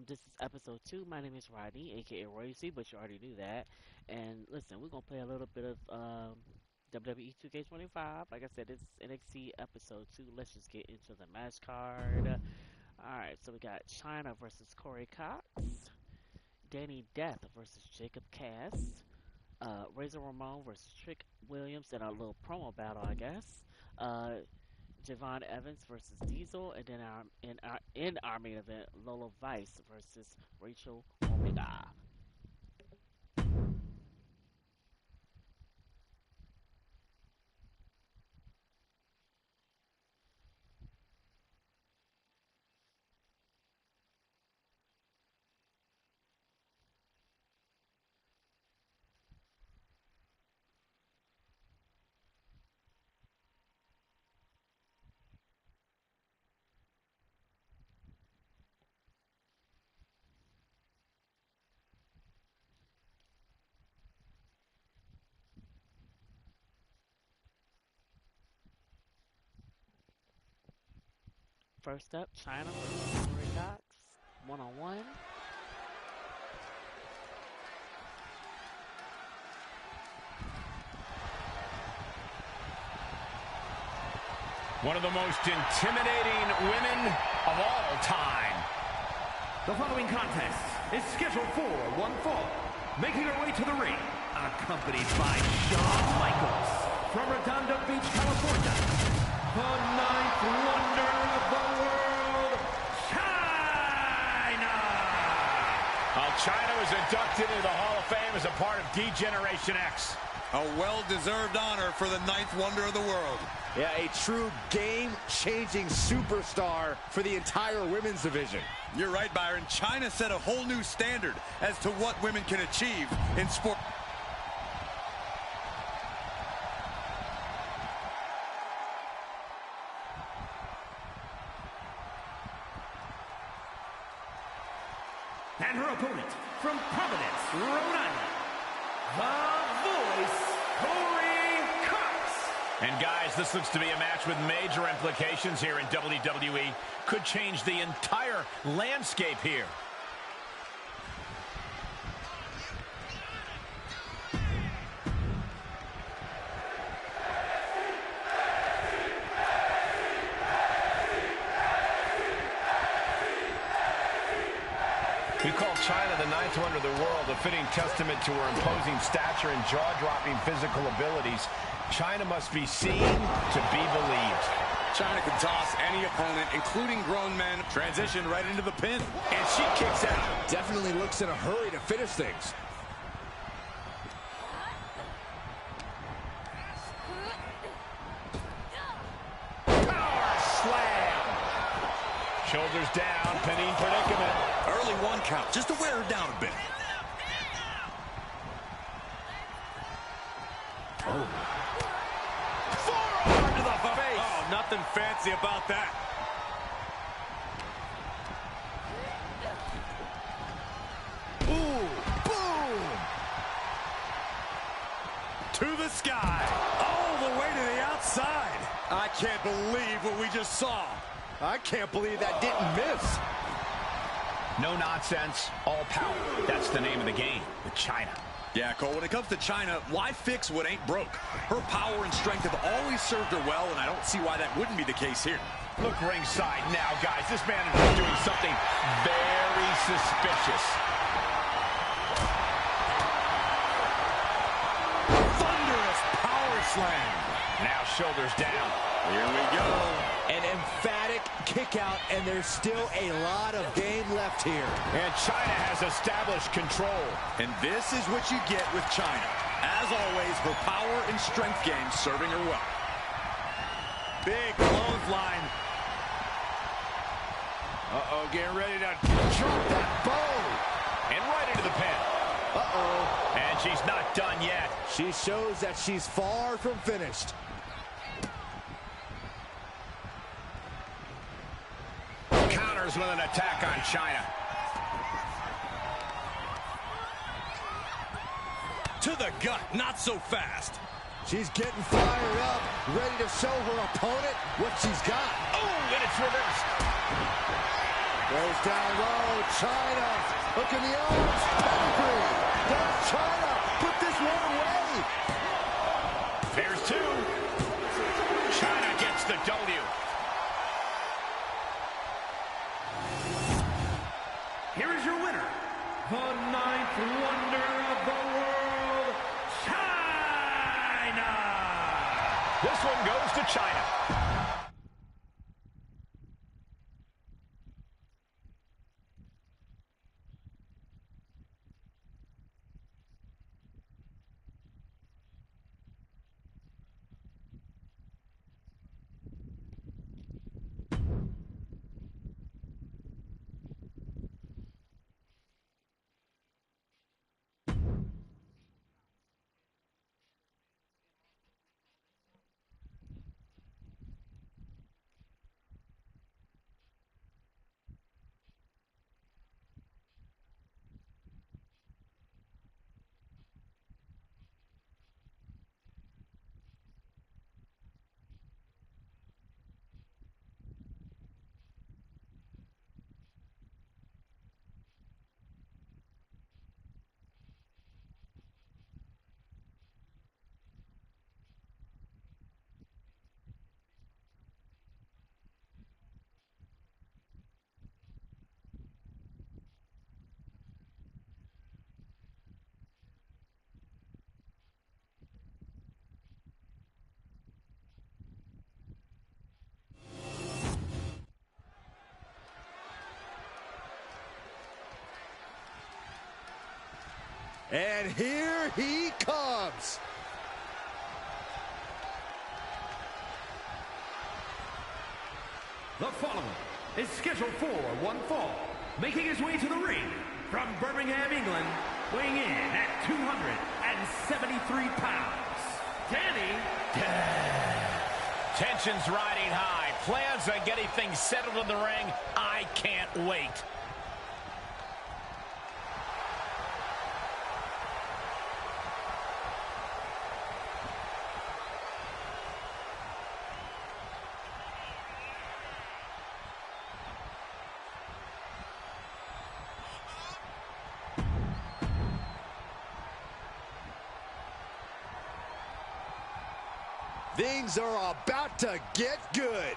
This is episode 2. My name is Rodney, aka Royce, but you already knew that. And listen, we're gonna play a little bit of WWE 2K25. Like I said, it's NXT episode 2. Let's just get into the match card. Alright, so we got China versus Corey Cox, Danny Death versus Jacob Cass, Razor Ramon versus Trick Williams in a little promo battle, I guess. Javon Evans versus Diesel, and then in our main event, Lola Vice versus Rachel Omega. First up, China versus Corey Cox, one on one. One of the most intimidating women of all time. The following contest is scheduled for one fall. Making her way to the ring, accompanied by Shawn Michaels from Redondo Beach, California, the ninth wonder of the world, China! China was inducted into the Hall of Fame as a part of D-Generation X. A well-deserved honor for the ninth wonder of the world. Yeah, a true game-changing superstar for the entire women's division. You're right, Byron. China set a whole new standard as to what women can achieve in sport. And her opponent from Providence, Rhode Island, the Voice, Corey Cox. And guys, this looks to be a match with major implications here in WWE. Could change the entire landscape here. We call China the ninth wonder of the world, a fitting testament to her imposing stature and jaw-dropping physical abilities. China must be seen to be believed. China can toss any opponent, including grown men. Transition right into the pin. And she kicks out. Definitely looks in a hurry to finish things. Power slam. Shoulders down, pinning predicament. Early one count, just to wear her down a bit. Forearm to the face. Oh, nothing fancy about that. Ooh, boom! To the sky. All the way to the outside. I can't believe what we just saw. I can't believe that didn't miss. No nonsense, all power. That's the name of the game with China. Yeah, Cole, when it comes to China, why fix what ain't broke? Her power and strength have always served her well, and I don't see why that wouldn't be the case here. Look ringside now, guys. This man is doing something very suspicious. Thunderous power slam. Now shoulders down. Here we go. An emphatic kick out, and there's still a lot of game left here. And China has established control. And this is what you get with China. As always, her power and strength game serving her well. Big clothesline. Uh-oh, getting ready to drop that bow. And right into the pin. Uh-oh. And she's not done yet. She shows that she's far from finished. Counters with an attack on China. To the gut, not so fast. She's getting fired up, ready to show her opponent what she's got. Oh, and it's reversed. Goes down low. China. Look in the arms. Pedigree. Does China put this one away? There's two. China gets the W. Here is your winner, the ninth wonder of the world, China! This one goes to China. And here he comes. The following is scheduled for one fall, making his way to the ring from Birmingham, England, weighing in at 273 pounds, Danny. Tension's riding high. Plans on getting things settled in the ring. I can't wait. Things are about to get good.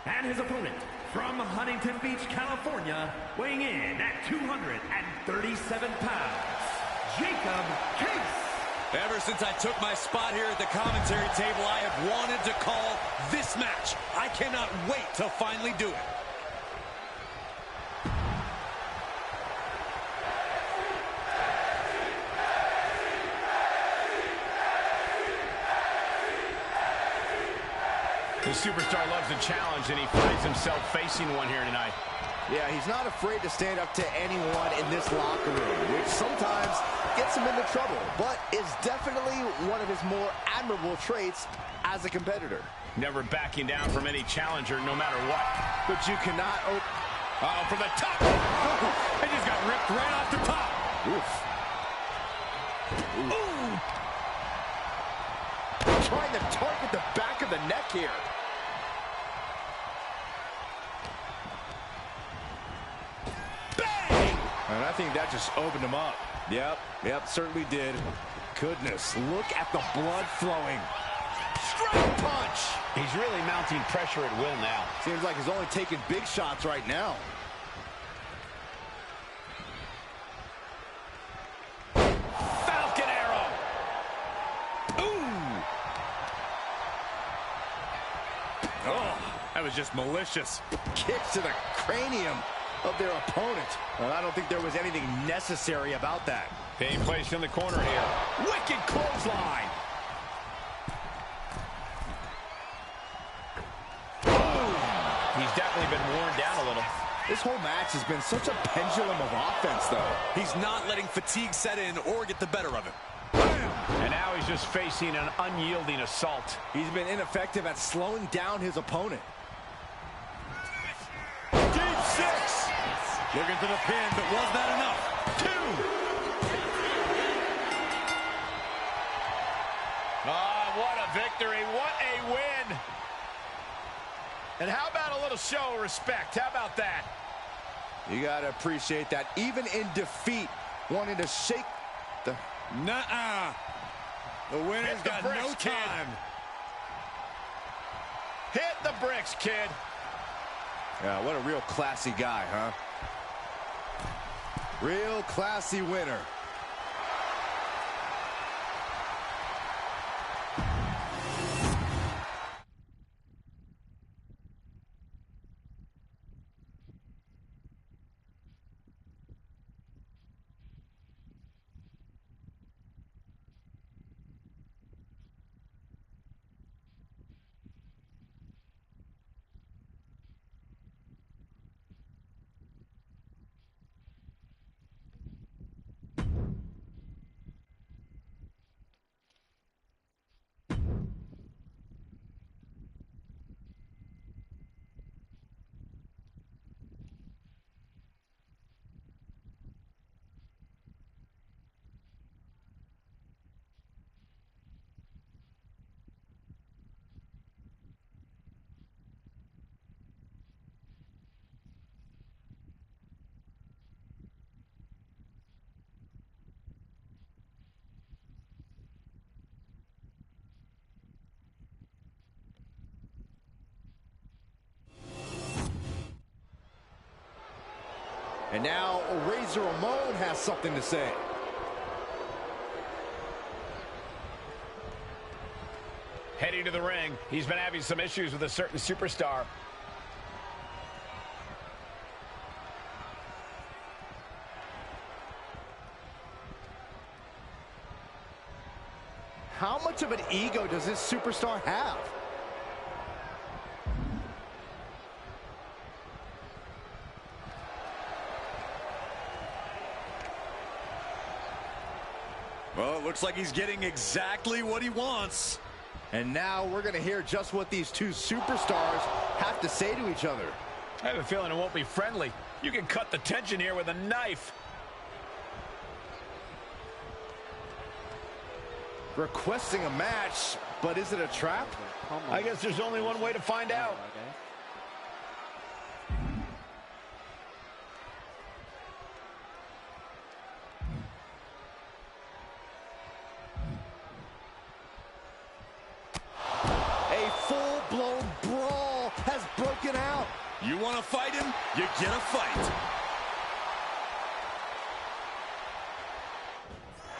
And his opponent from Huntington Beach, California, weighing in at 237 pounds, Jacob Case. Ever since I took my spot here at the commentary table, I have wanted to call this match. I cannot wait to finally do it. The superstar loves a challenge, and he finds himself facing one here tonight. Yeah, he's not afraid to stand up to anyone in this locker room, which sometimes gets him into trouble, but is definitely one of his more admirable traits as a competitor. Never backing down from any challenger, no matter what. But you cannot Uh-oh, from the top. He just got ripped right off the top. Oof. Ooh. Trying to target the back of the neck here. Bang! And I think that just opened him up. Yep, certainly did. Goodness, look at the blood flowing. Straight punch! He's really mounting pressure at will now. Seems like he's only taking big shots right now. Falcon arrow! Ooh! Oh, that was just malicious. Kicks to the cranium of their opponent. Well, I don't think there was anything necessary about that. Being placed in the corner here. Wicked clothesline. Boom! He's definitely been worn down a little. This whole match has been such a pendulum of offense, though. He's not letting fatigue set in or get the better of him. And now he's just facing an unyielding assault. He's been ineffective at slowing down his opponent. Deep six. Looking for the pin, but was that enough? Two. Ah, what a victory. What a win. And how about a little show of respect? How about that? You got to appreciate that. Even in defeat, wanting to shake the... Nuh-uh. The winner's got no kid. time. Hit the bricks, kid. Yeah, what a real classy guy, huh? Real classy winner. And now Razor Ramon has something to say. Heading to the ring, he's been having some issues with a certain superstar. How much of an ego does this superstar have? Well, it looks like he's getting exactly what he wants. And now we're going to hear just what these two superstars have to say to each other. I have a feeling it won't be friendly. You can cut the tension here with a knife. Requesting a match, but is it a trap? I guess there's only one way to find out. A full-blown brawl has broken out. You want to fight him? You get a fight.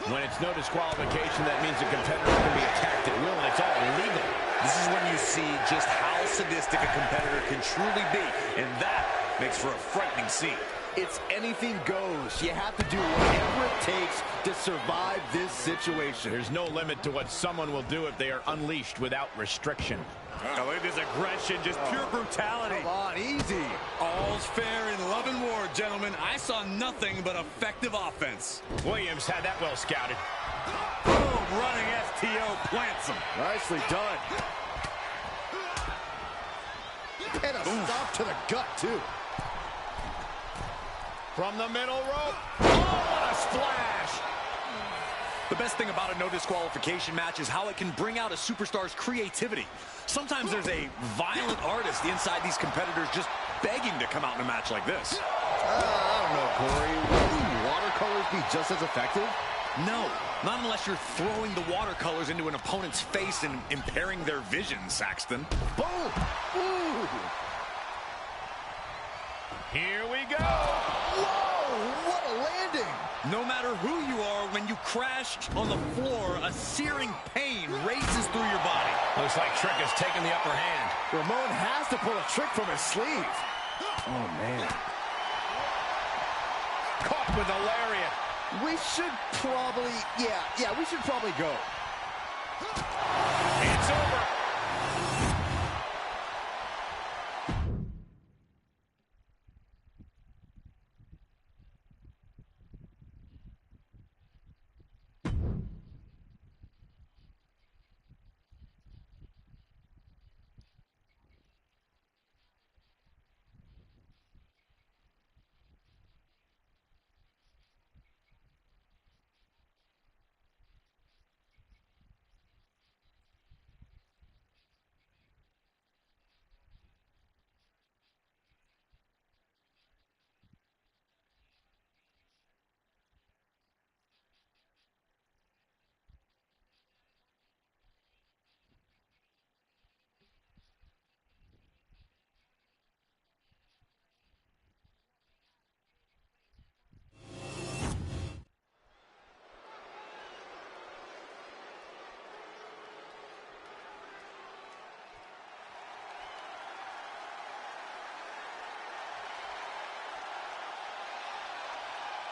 When it's no disqualification, that means the competitor can be attacked at will, and it's all legal. This is when you see just how sadistic a competitor can truly be, and that makes for a frightening scene. It's anything goes. You have to do whatever it takes to survive this situation. There's no limit to what someone will do if they are unleashed without restriction. Oh, look at this aggression, just pure brutality. Come on, easy. All's fair in love and war, gentlemen. I saw nothing but effective offense. Williams had that well scouted. Boom, running STO plants him. Nicely done. And a stop to the gut, too. From the middle rope. Oh, what a splash. The best thing about a no disqualification match is how it can bring out a superstar's creativity. Sometimes there's a violent artist inside these competitors just begging to come out in a match like this. I don't know, Corey. Will watercolors be just as effective? No, not unless you're throwing the watercolors into an opponent's face and impairing their vision, Saxton. Boom! Ooh! Here we go. Whoa! What a landing! No matter who you are, when you crash on the floor, a searing pain races through your body. Looks like Trick has taken the upper hand. Ramon has to pull a trick from his sleeve. Oh, man. Caught with a lariat. We should probably, yeah, we should probably go. It's over.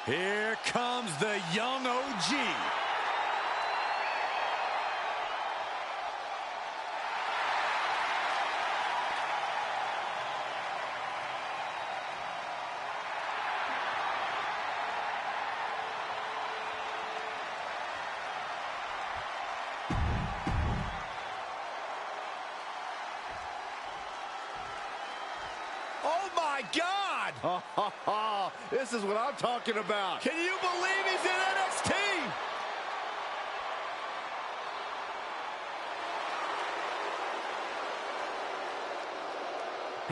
Here comes the young OG. Oh my God! This is what I'm talking about. Can you believe he's in NXT?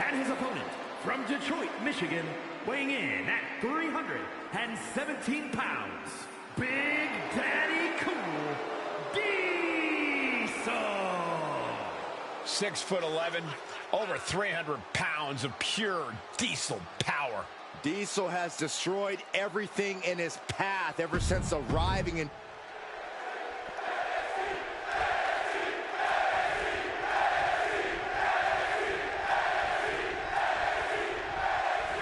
And his opponent, from Detroit, Michigan, weighing in at 317 pounds, Big Daddy Cool, Diesel! 6'11", over 300 pounds of pure diesel power. Diesel has destroyed everything in his path ever since arriving in...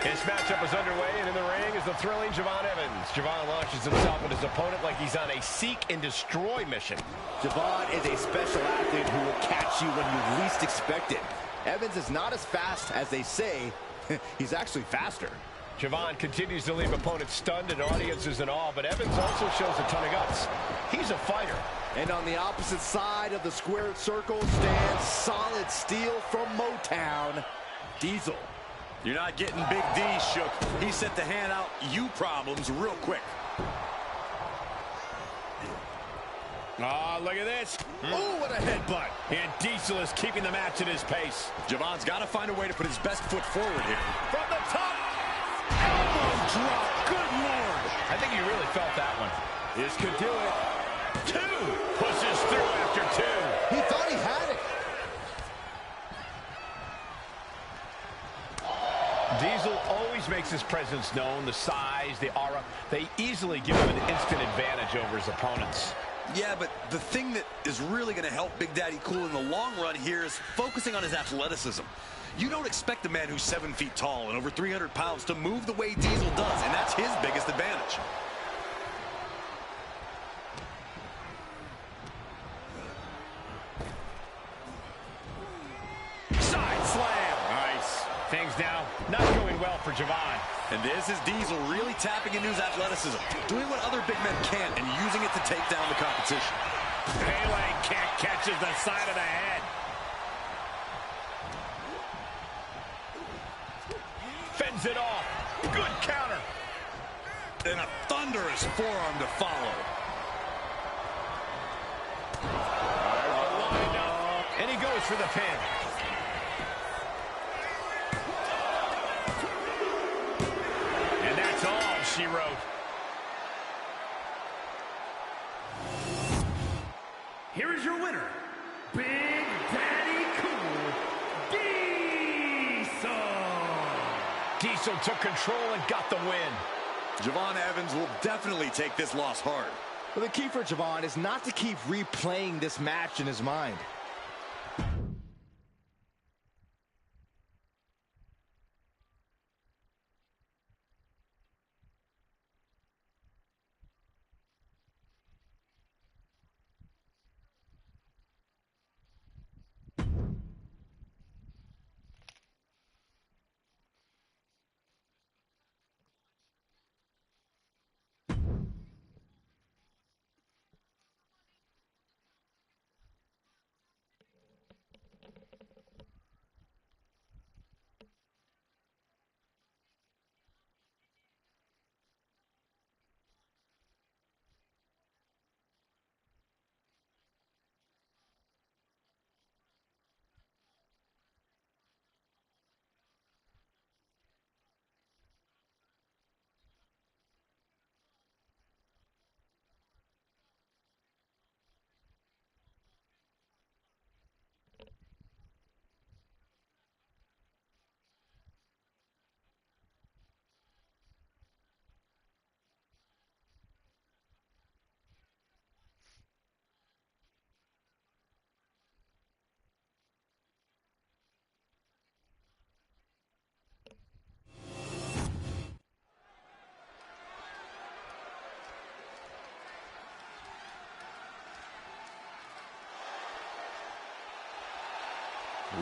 This matchup is underway, and in the ring is the thrilling Javon Evans. Javon launches himself at his opponent like he's on a seek and destroy mission. Javon is a special athlete who will catch you when you least expect it. Evans is not as fast as they say. He's actually faster. Javon continues to leave opponents stunned and audiences in awe, but Evans also shows a ton of guts. He's a fighter. And on the opposite side of the squared circle stands solid steel from Motown, Diesel. You're not getting Big D shook. He set the hand out you problems real quick. Oh, look at this. Oh, what a headbutt. And Diesel is keeping the match at his pace. Javon's got to find a way to put his best foot forward here. From the top. Elbow drop. Good Lord. I think he really felt that one. This could do it. Two. Pushes through after two. He thought he had it. Diesel always makes his presence known, the size, the aura. They easily give him an instant advantage over his opponents. Yeah, but the thing that is really going to help Big Daddy Cool in the long run here is focusing on his athleticism. You don't expect a man who's 7 feet tall and over 300 pounds to move the way Diesel does, and that's his biggest advantage. Side slam. Nice. Things now not going well for Javon. And this is Diesel really tapping into his athleticism, doing what other big men can't and using it to take down the competition. Pele kick catches the side of the head. Fends it off. Good counter. And a thunderous forearm to follow. And he goes for the pin. And that's all she wrote. Here is your winner, Big Daddy Cool, Diesel! Diesel took control and got the win. Javon Evans will definitely take this loss hard. Well, the key for Javon is not to keep replaying this match in his mind.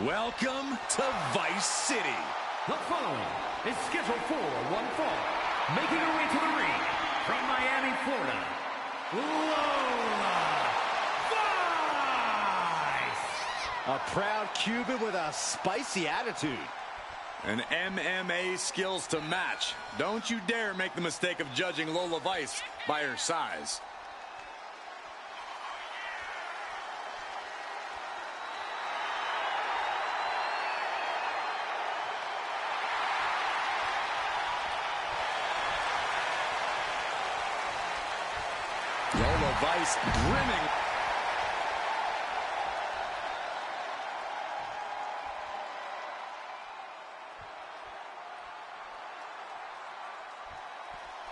Welcome to Vice City. The following is scheduled for one fall. Making her way to the ring from Miami, Florida, Lola Vice. A proud Cuban with a spicy attitude. And MMA skills to match. Don't you dare make the mistake of judging Lola Vice by her size. Lola Vice brimming.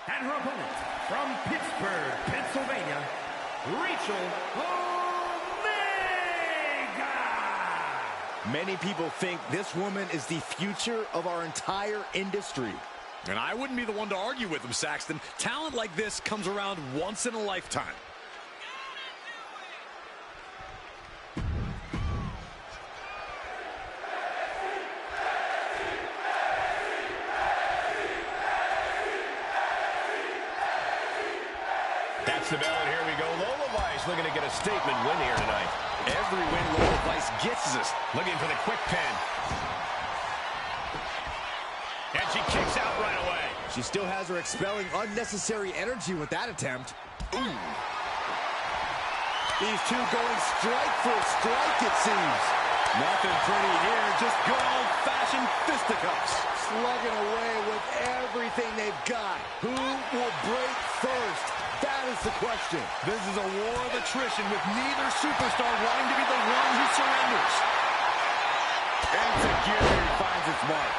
And her opponent from Pittsburgh, Pennsylvania, Rachel Omega. Many people think this woman is the future of our entire industry. And I wouldn't be the one to argue with him, Saxton. Talent like this comes around once in a lifetime. That's the bell, and here we go. Lola Vice looking to get a statement win here tonight. Every win Lola Vice gets is us. Looking for the quick pin. And she kicks out right away. She still has her expelling unnecessary energy with that attempt. Ooh. These two going strike for strike, it seems. Nothing pretty here, just good old-fashioned fisticuffs. Slugging away with everything they've got. Who will break first? That is the question. This is a war of attrition with neither superstar wanting to be the one who surrenders. And security finds its mark.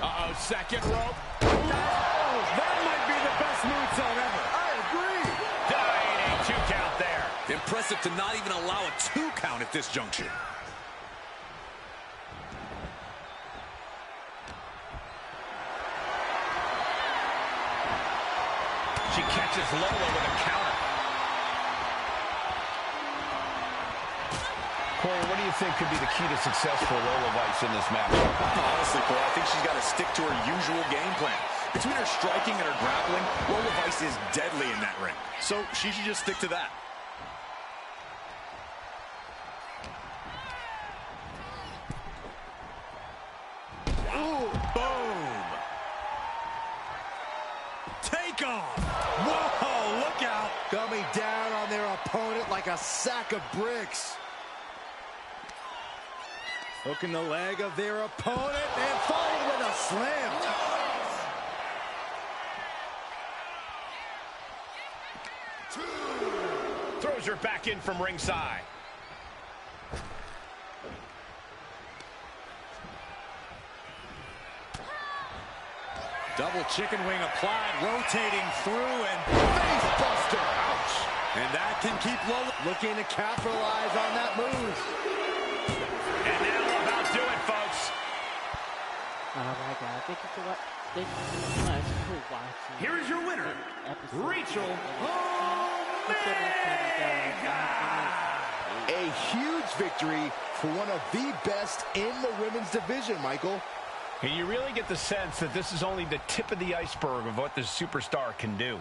Uh-oh, second rope. Oh, that might be the best moonsault ever. I agree. Diving 2 count there. Impressive to not even allow a 2 count at this juncture. She catches Lola with a counter. Corey, what do you think could be the key to success for Lola Vice in this match? Honestly, Cole, I think she's got to stick to her usual game plan. Between her striking and her grappling, Lola Vice is deadly in that ring. So she should just stick to that. Ooh, boom. Take off. Whoa, look out. Coming down on their opponent like a sack of bricks. Hooking the leg of their opponent and followed with a slam. Throws her back in from ringside. Double chicken wing applied, rotating through and face buster. Ouch. And that can keep Lola Looking to capitalize on that move. And that'll about do it, folks. All right, guys. Thank you so much for watching. Here is your winner, Episode Rachel Omega. A huge victory for one of the best in the women's division, Michael. And you really get the sense that this is only the tip of the iceberg of what this superstar can do.